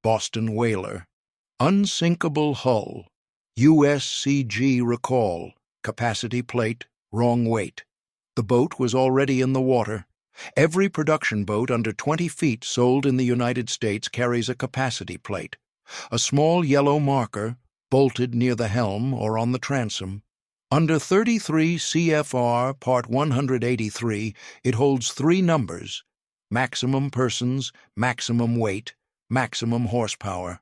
Boston whaler. Unsinkable hull. USCG recall. Capacity plate, wrong weight. The boat was already in the water. Every production boat under 20 feet sold in the United States carries a capacity plate, a small yellow marker bolted near the helm or on the transom. Under 33 CFR Part 183, it holds 3 numbers: maximum persons, maximum weight, maximum horsepower.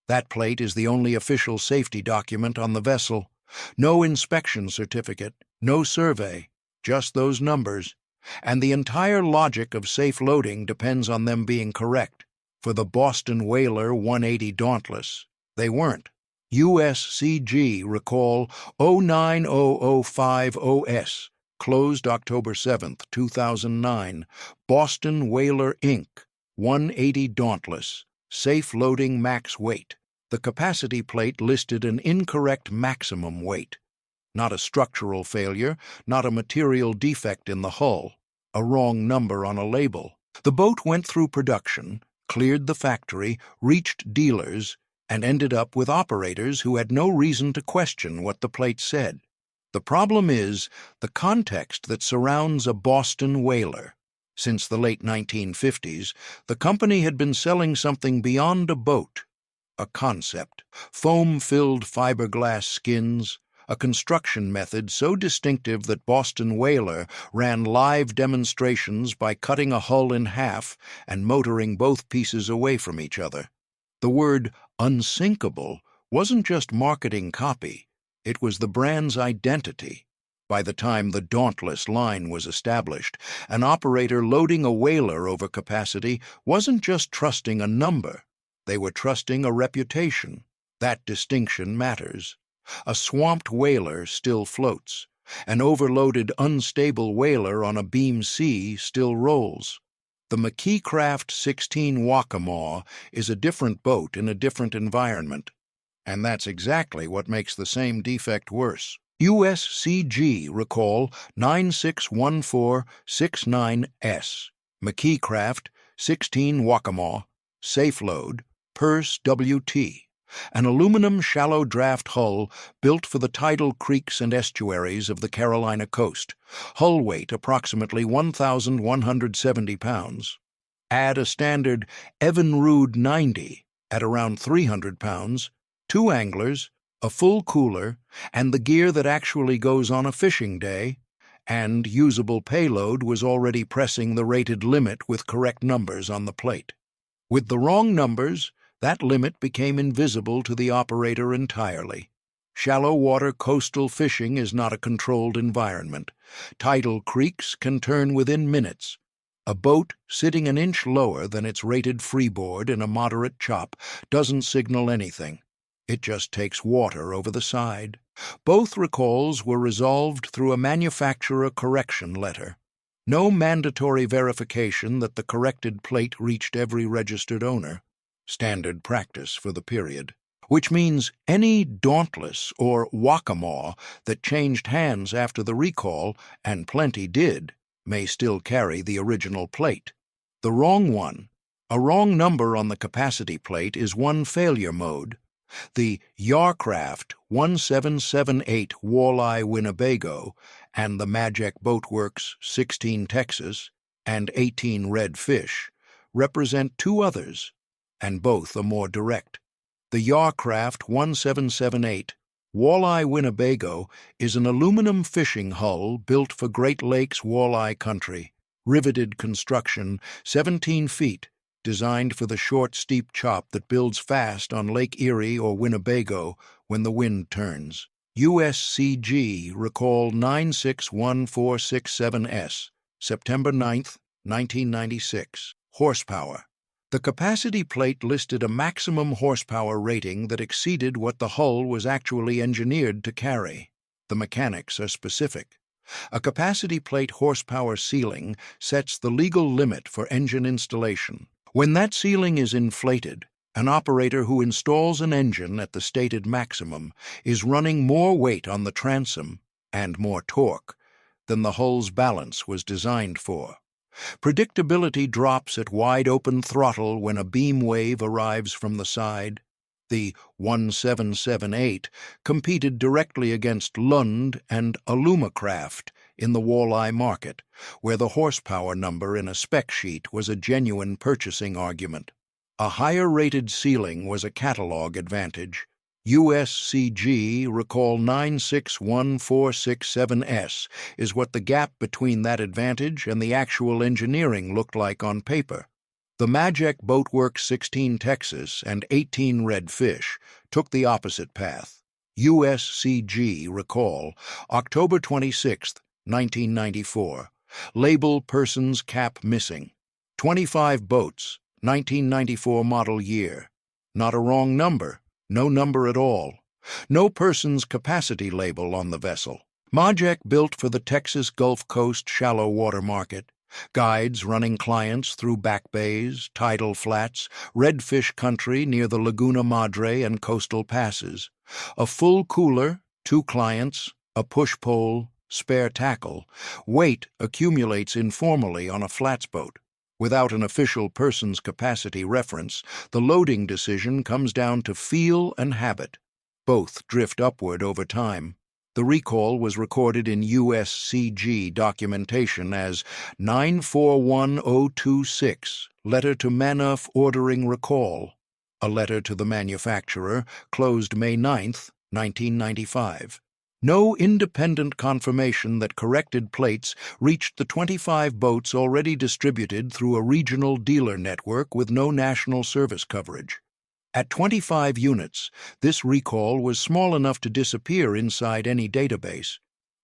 That plate is the only official safety document on the vessel. No inspection certificate, no survey, just those numbers. And the entire logic of safe loading depends on them being correct. For the Boston whaler 180 Dauntless, they weren't. USCG recall 090050S, closed October 7, 2009. Boston Whaler Inc., 180 Dauntless, safe loading max weight. The capacity plate listed an incorrect maximum weight. Not a structural failure, not a material defect in the hull, a wrong number on a label. The boat went through production, cleared the factory, reached dealers, and ended up with operators who had no reason to question what the plate said. The problem is the context that surrounds a Boston whaler. Since the late 1950s, the company had been selling something beyond a boat, a concept: foam-filled fiberglass skins, a construction method so distinctive that Boston Whaler ran live demonstrations by cutting a hull in half and motoring both pieces away from each other. The word unsinkable wasn't just marketing copy, it was the brand's identity. By the time the Dauntless line was established, an operator loading a whaler over capacity wasn't just trusting a number, they were trusting a reputation. That distinction matters. A swamped whaler still floats. An overloaded, unstable whaler on a beam sea still rolls. The McKeecraft 16 Waccamaw is a different boat in a different environment. And that's exactly what makes the same defect worse. USCG recall 961469S. McKeecraft 16 Waccamaw, safe load, purse WT. An aluminum shallow draft hull built for the tidal creeks and estuaries of the Carolina coast. Hull weight approximately 1,170 pounds. Add a standard Evinrude 90 at around 300 pounds, 2 anglers, a full cooler, and the gear that actually goes on a fishing day, and usable payload was already pressing the rated limit with correct numbers on the plate. With the wrong numbers, that limit became invisible to the operator entirely. Shallow water coastal fishing is not a controlled environment. Tidal creeks can turn within minutes. A boat sitting an inch lower than its rated freeboard in a moderate chop doesn't signal anything. It just takes water over the side. Both recalls were resolved through a manufacturer correction letter. No mandatory verification that the corrected plate reached every registered owner. Standard practice for the period, which means any Dauntless or Waccamaw that changed hands after the recall, and plenty did, may still carry the original plate. The wrong one, a wrong number on the capacity plate, is one failure mode. The Yarcraft 1778 Walleye Winnebago and the Majek Boatworks 16 Texas and 18 Red Fish represent 2 others, and both are more direct. The Yarcraft 1778 Walleye Winnebago is an aluminum fishing hull built for Great Lakes walleye country, riveted construction, 17 feet, designed for the short, steep chop that builds fast on Lake Erie or Winnebago when the wind turns. USCG recall 961467S, September 9, 1996. Horsepower. The capacity plate listed a maximum horsepower rating that exceeded what the hull was actually engineered to carry. The mechanics are specific. A capacity plate horsepower ceiling sets the legal limit for engine installation. When that ceiling is inflated, an operator who installs an engine at the stated maximum is running more weight on the transom and more torque than the hull's balance was designed for. Predictability drops at wide-open throttle when a beam wave arrives from the side. The 1778 competed directly against Lund and Alumacraft in the walleye market, where the horsepower number in a spec sheet was a genuine purchasing argument. A higher-rated ceiling was a catalog advantage. USCG Recall 961467S is what the gap between that advantage and the actual engineering looked like on paper. The Majek Boatworks 16 Texas and 18 Redfish took the opposite path. USCG Recall, October 26, 1994. Label Person's Cap Missing. 25 boats, 1994 model year. Not a wrong number, no number at all. No person's capacity label on the vessel. Majek built for the Texas Gulf Coast shallow water market. Guides running clients through back bays, tidal flats, redfish country near the Laguna Madre and coastal passes. A full cooler, 2 clients, a push pole, spare tackle. Weight accumulates informally on a flats boat. Without an official person's capacity reference, the loading decision comes down to feel and habit. Both drift upward over time. The recall was recorded in USCG documentation as 941026, letter to Manuf ordering recall. A letter to the manufacturer, closed May 9, 1995. No independent confirmation that corrected plates reached the 25 boats already distributed through a regional dealer network with no national service coverage. At 25 units, this recall was small enough to disappear inside any database,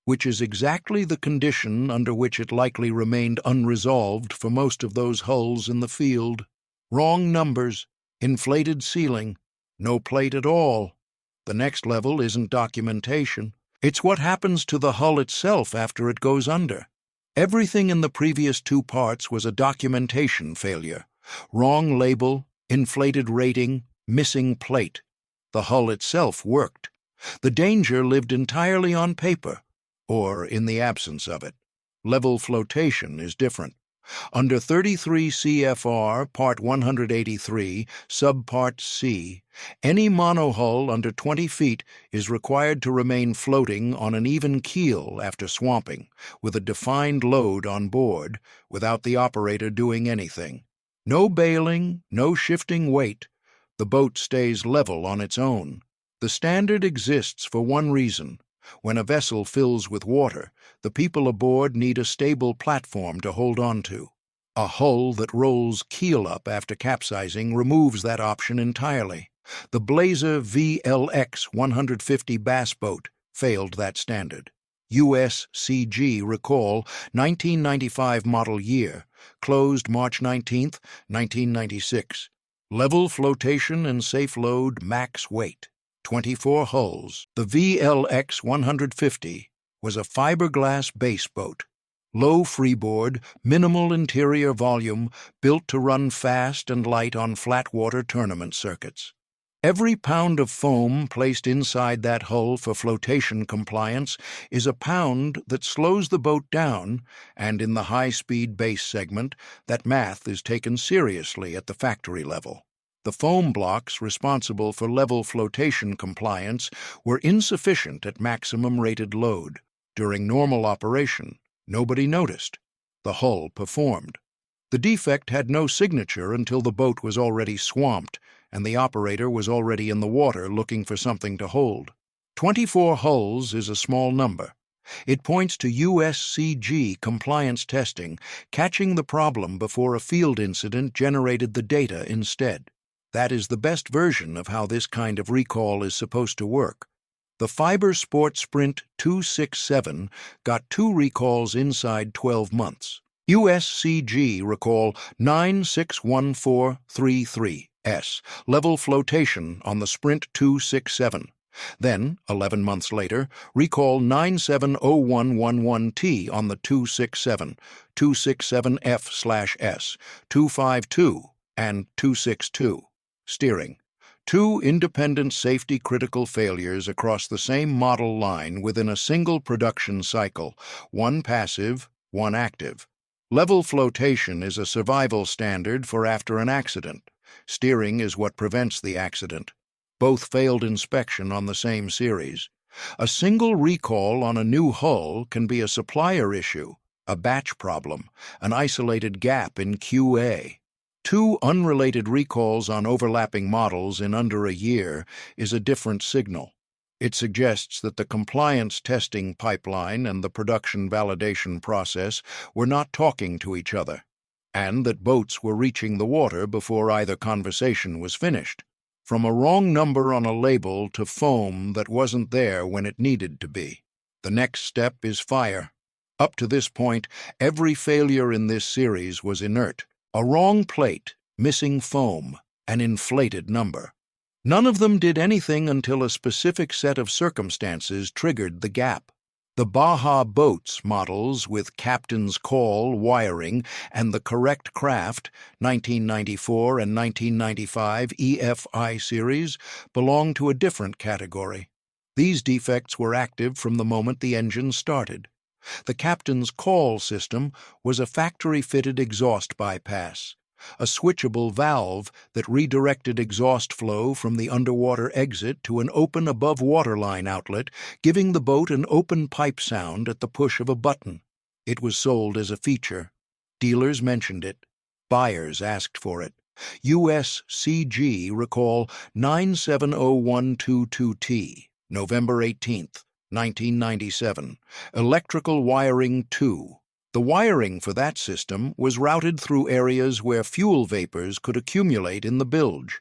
which is exactly the condition under which it likely remained unresolved for most of those hulls in the field. Wrong numbers, inflated ceiling, no plate at all. The next level isn't documentation. It's what happens to the hull itself after it goes under. Everything in the previous 2 parts was a documentation failure. Wrong label, inflated rating, missing plate. The hull itself worked. The danger lived entirely on paper, or in the absence of it. Level flotation is different. Under 33 CFR, Part 183, Subpart C, any monohull under 20 feet is required to remain floating on an even keel after swamping, with a defined load on board, without the operator doing anything. No bailing, no shifting weight. The boat stays level on its own. The standard exists for one reason. When a vessel fills with water, the people aboard need a stable platform to hold on to. A hull that rolls keel up after capsizing removes that option entirely. The Blazer VLX 150 bass boat failed that standard. USCG Recall 1995 model year, closed March 19, 1996. Level flotation and safe load max weight. 24 hulls. The VLX 150 was a fiberglass base boat. Low freeboard, minimal interior volume, built to run fast and light on flatwater tournament circuits. Every pound of foam placed inside that hull for flotation compliance is a pound that slows the boat down, and in the high-speed base segment, that math is taken seriously at the factory level. The foam blocks responsible for level flotation compliance were insufficient at maximum rated load. During normal operation, nobody noticed. The hull performed. The defect had no signature until the boat was already swamped, and the operator was already in the water looking for something to hold. 24 hulls is a small number. It points to USCG compliance testing, catching the problem before a field incident generated the data instead. That is the best version of how this kind of recall is supposed to work. The Fiber Sport Sprint 267 got 2 recalls inside 12 months. USCG Recall 961433S, level flotation on the Sprint 267. Then, 11 months later, recall 970111T on the 267, 267F/S, 252, and 262. Steering. 2 independent safety-critical failures across the same model line within a single production cycle, one passive, one active. Level flotation is a survival standard for after an accident. Steering is what prevents the accident. Both failed inspection on the same series. A single recall on a new hull can be a supplier issue, a batch problem, an isolated gap in QA. Two unrelated recalls on overlapping models in under a year is a different signal. It suggests that the compliance testing pipeline and the production validation process were not talking to each other, and that boats were reaching the water before either conversation was finished. From a wrong number on a label to foam that wasn't there when it needed to be. The next step is fire. Up to this point, every failure in this series was inert. A wrong plate, missing foam, an inflated number. None of them did anything until a specific set of circumstances triggered the gap. The Baja Boats models with captain's call wiring and the correct craft, 1994 and 1995 EFI series, belong to a different category. These defects were active from the moment the engine started. The captain's call system was a factory-fitted exhaust bypass, a switchable valve that redirected exhaust flow from the underwater exit to an open above-waterline outlet, giving the boat an open pipe sound at the push of a button. It was sold as a feature. Dealers mentioned it. Buyers asked for it. USCG Recall 970122T, November 18, 1997. Electrical Wiring 2. The wiring for that system was routed through areas where fuel vapors could accumulate in the bilge.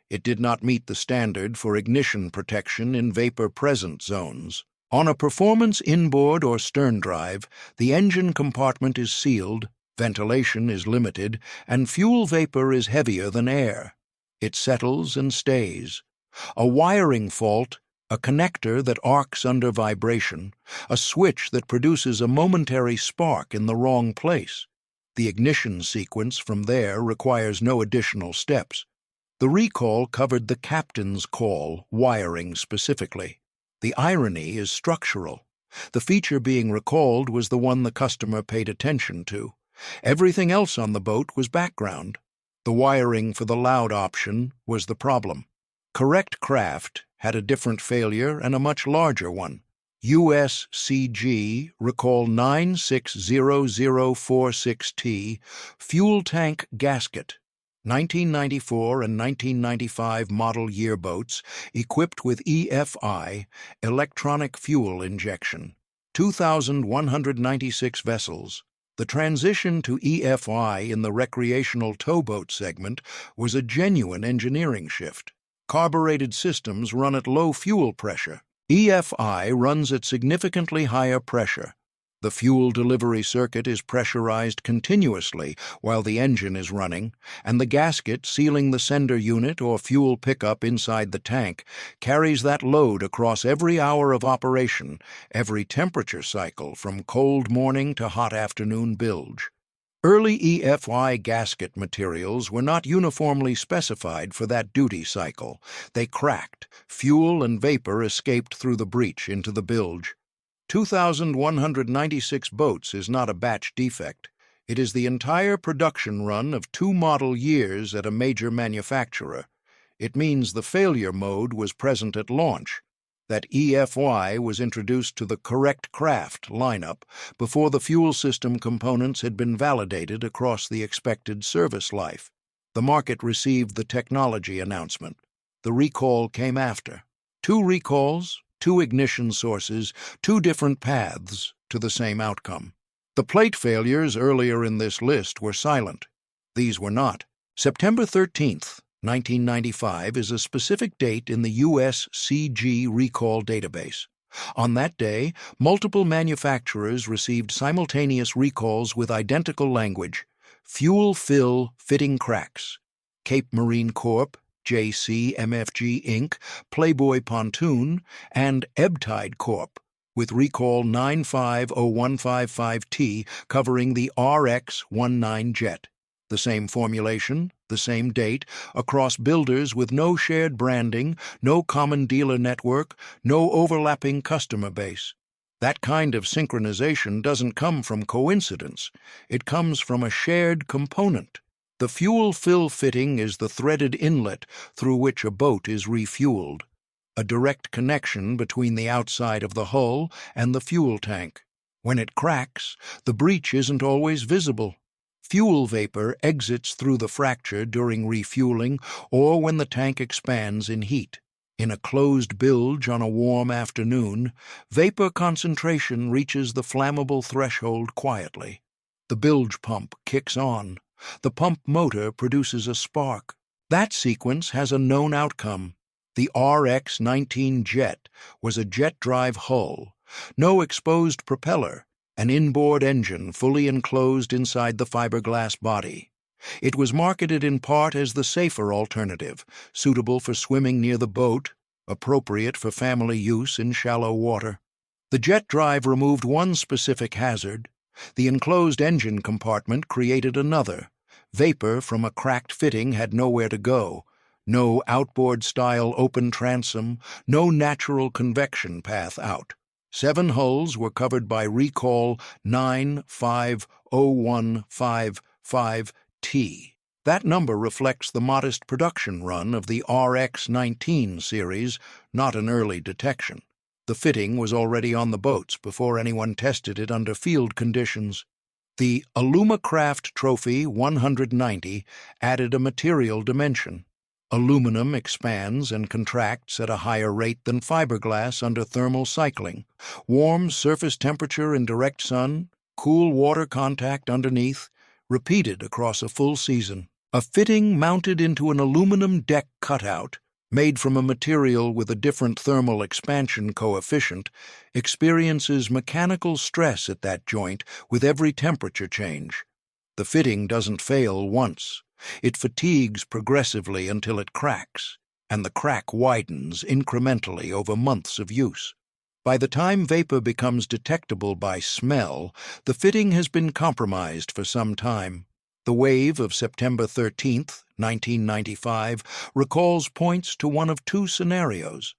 It did not meet the standard for ignition protection in vapor-present zones. On a performance inboard or stern drive, the engine compartment is sealed, ventilation is limited, and fuel vapor is heavier than air. It settles and stays. A wiring fault, a connector that arcs under vibration, a switch that produces a momentary spark in the wrong place. The ignition sequence from there requires no additional steps. The recall covered the captain's call wiring specifically. The irony is structural. The feature being recalled was the one the customer paid attention to. Everything else on the boat was background. The wiring for the loud option was the problem. Correct craft had a different failure and a much larger one. USCG Recall 960046T Fuel Tank Gasket. 1994 and 1995 model year boats equipped with EFI, electronic fuel injection. 2,196 vessels. The transition to EFI in the recreational towboat segment was a genuine engineering shift. Carbureted systems run at low fuel pressure. EFI runs at significantly higher pressure. The fuel delivery circuit is pressurized continuously while the engine is running, and the gasket sealing the sender unit or fuel pickup inside the tank carries that load across every hour of operation, every temperature cycle from cold morning to hot afternoon bilge. Early EFI gasket materials were not uniformly specified for that duty cycle. They cracked. Fuel and vapor escaped through the breach into the bilge. 2,196 boats is not a batch defect. It is the entire production run of 2 model years at a major manufacturer. It means the failure mode was present at launch, that EFI was introduced to the correct craft lineup before the fuel system components had been validated across the expected service life. The market received the technology announcement. The recall came after. 2 recalls, 2 ignition sources, 2 different paths to the same outcome. The plate failures earlier in this list were silent. These were not. September 13th, 1995 is a specific date in the USCG recall database. On that day, multiple manufacturers received simultaneous recalls with identical language: fuel fill fitting cracks. Cape Marine Corp., JC MFG Inc., Playboy Pontoon, and Ebbtide Corp., with recall 950155T covering the RX-19 jet. The same formulation, the same date, across builders with no shared branding, no common dealer network, no overlapping customer base. That kind of synchronization doesn't come from coincidence. It comes from a shared component. The fuel fill fitting is the threaded inlet through which a boat is refueled, a direct connection between the outside of the hull and the fuel tank. When it cracks, the breach isn't always visible. Fuel vapor exits through the fracture during refueling or when the tank expands in heat. In a closed bilge on a warm afternoon, vapor concentration reaches the flammable threshold quietly. The bilge pump kicks on. The pump motor produces a spark. That sequence has a known outcome. The RX-19 jet was a jet-drive hull, no exposed propeller, an inboard engine fully enclosed inside the fiberglass body. It was marketed in part as the safer alternative, suitable for swimming near the boat, appropriate for family use in shallow water. The jet drive removed one specific hazard. The enclosed engine compartment created another. Vapor from a cracked fitting had nowhere to go. No outboard-style open transom, no natural convection path out. 7 hulls were covered by recall 950155T. That number reflects the modest production run of the RX-19 series, not an early detection. The fitting was already on the boats before anyone tested it under field conditions. The Alumacraft Trophy 190 added a material dimension. Aluminum expands and contracts at a higher rate than fiberglass under thermal cycling. Warm surface temperature in direct sun, cool water contact underneath, repeated across a full season. A fitting mounted into an aluminum deck cutout, made from a material with a different thermal expansion coefficient, experiences mechanical stress at that joint with every temperature change. The fitting doesn't fail once. It fatigues progressively until it cracks, and the crack widens incrementally over months of use. By the time vapor becomes detectable by smell, the fitting has been compromised for some time. The wave of September 13, 1995, recalls points to one of 2 scenarios.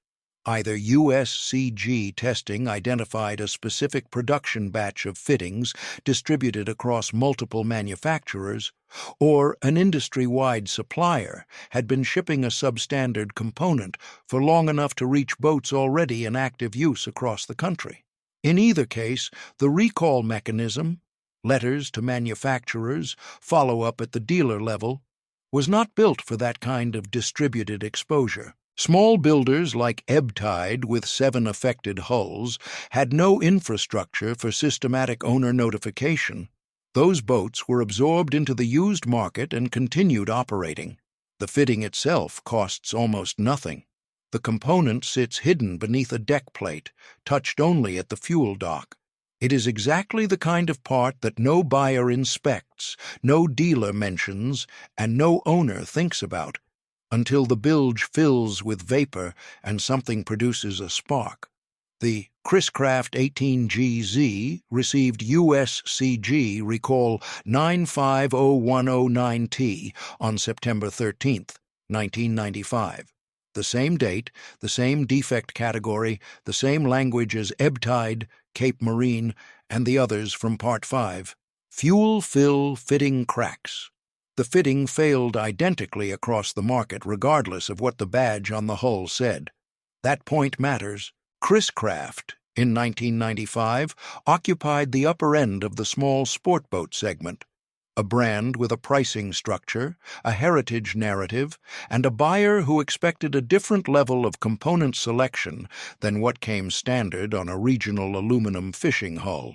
Either USCG testing identified a specific production batch of fittings distributed across multiple manufacturers, or an industry-wide supplier had been shipping a substandard component for long enough to reach boats already in active use across the country. In either case, the recall mechanism, letters to manufacturers, follow-up at the dealer level, was not built for that kind of distributed exposure. Small builders like Ebb Tide, with 7 affected hulls, had no infrastructure for systematic owner notification. Those boats were absorbed into the used market and continued operating. The fitting itself costs almost nothing. The component sits hidden beneath a deck plate, touched only at the fuel dock. It is exactly the kind of part that no buyer inspects, no dealer mentions, and no owner thinks about, until the bilge fills with vapor and something produces a spark. The Chris-Craft 18GZ received USCG recall 950109T on September 13, 1995. The same date, the same defect category, the same language as Ebb Tide, Cape Marine, and the others from Part 5. Fuel fill fitting cracks. The fitting failed identically across the market regardless of what the badge on the hull said. That point matters. Chris-Craft, in 1995, occupied the upper end of the small sport boat segment, a brand with a pricing structure, a heritage narrative, and a buyer who expected a different level of component selection than what came standard on a regional aluminum fishing hull.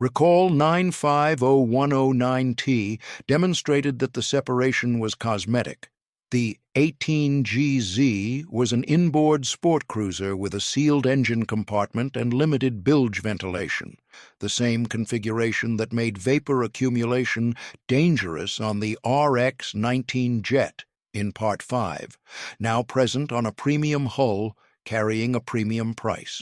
Recall 950109T demonstrated that the separation was cosmetic. The 18GZ was an inboard sport cruiser with a sealed engine compartment and limited bilge ventilation, the same configuration that made vapor accumulation dangerous on the RX-19 jet in Part 5, now present on a premium hull carrying a premium price.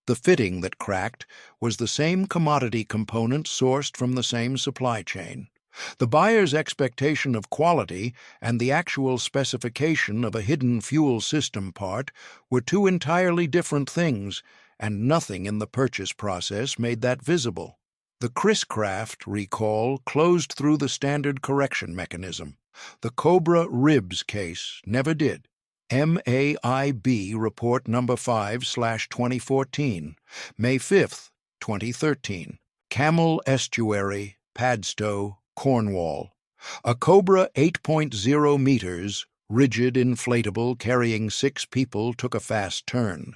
The fitting that cracked was the same commodity component sourced from the same supply chain. The buyer's expectation of quality and the actual specification of a hidden fuel system part were 2 entirely different things, and nothing in the purchase process made that visible. The Chris Craft recall closed through the standard correction mechanism. The Cobra ribs case never did. MAIB Report Number 5/2014, May 5, 2013. Camel Estuary, Padstow, Cornwall. A Cobra 8.0 meters, rigid inflatable carrying 6 people, took a fast turn.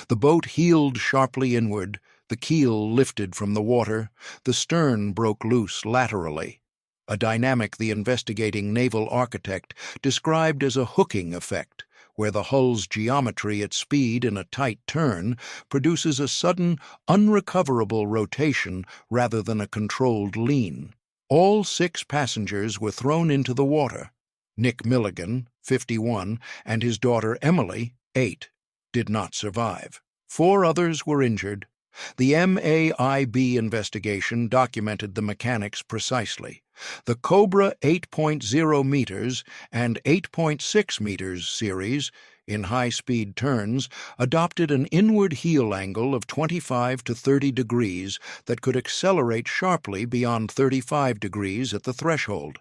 The boat heeled sharply inward, the keel lifted from the water, the stern broke loose laterally. A dynamic the investigating naval architect described as a hooking effect, where the hull's geometry at speed in a tight turn produces a sudden, unrecoverable rotation rather than a controlled lean. All 6 passengers were thrown into the water. Nick Milligan, 51, and his daughter Emily, 8, did not survive. 4 others were injured. The MAIB investigation documented the mechanics precisely. The Cobra 8.0 meters and 8.6 meters series, in high-speed turns, adopted an inward heel angle of 25 to 30 degrees that could accelerate sharply beyond 35 degrees at the threshold.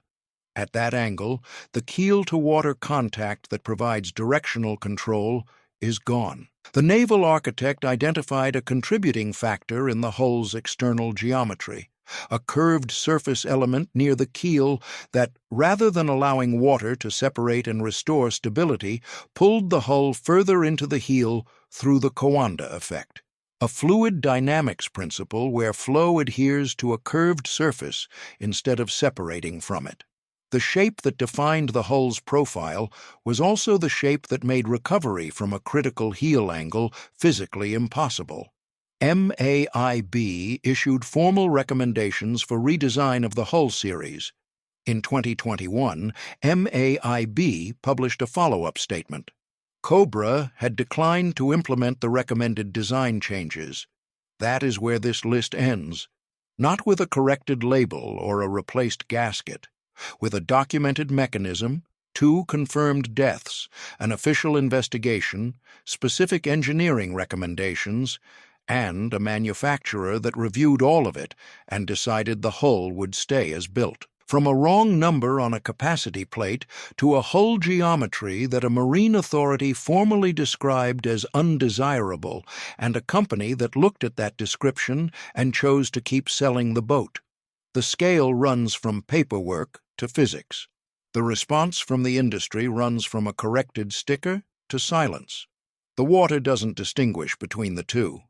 At that angle, the keel-to-water contact that provides directional control is gone. The naval architect identified a contributing factor in the hull's external geometry, a curved surface element near the keel that, rather than allowing water to separate and restore stability, pulled the hull further into the heel through the Coanda effect, a fluid dynamics principle where flow adheres to a curved surface instead of separating from it. The shape that defined the hull's profile was also the shape that made recovery from a critical heel angle physically impossible. MAIB issued formal recommendations for redesign of the hull series. In 2021, MAIB published a follow-up statement. Cobra had declined to implement the recommended design changes. That is where this list ends, not with a corrected label or a replaced gasket. With a documented mechanism, 2 confirmed deaths, an official investigation, specific engineering recommendations, and a manufacturer that reviewed all of it and decided the hull would stay as built. From a wrong number on a capacity plate to a hull geometry that a marine authority formally described as undesirable, and a company that looked at that description and chose to keep selling the boat. The scale runs from paperwork to physics. The response from the industry runs from a corrected sticker to silence. The water doesn't distinguish between the two.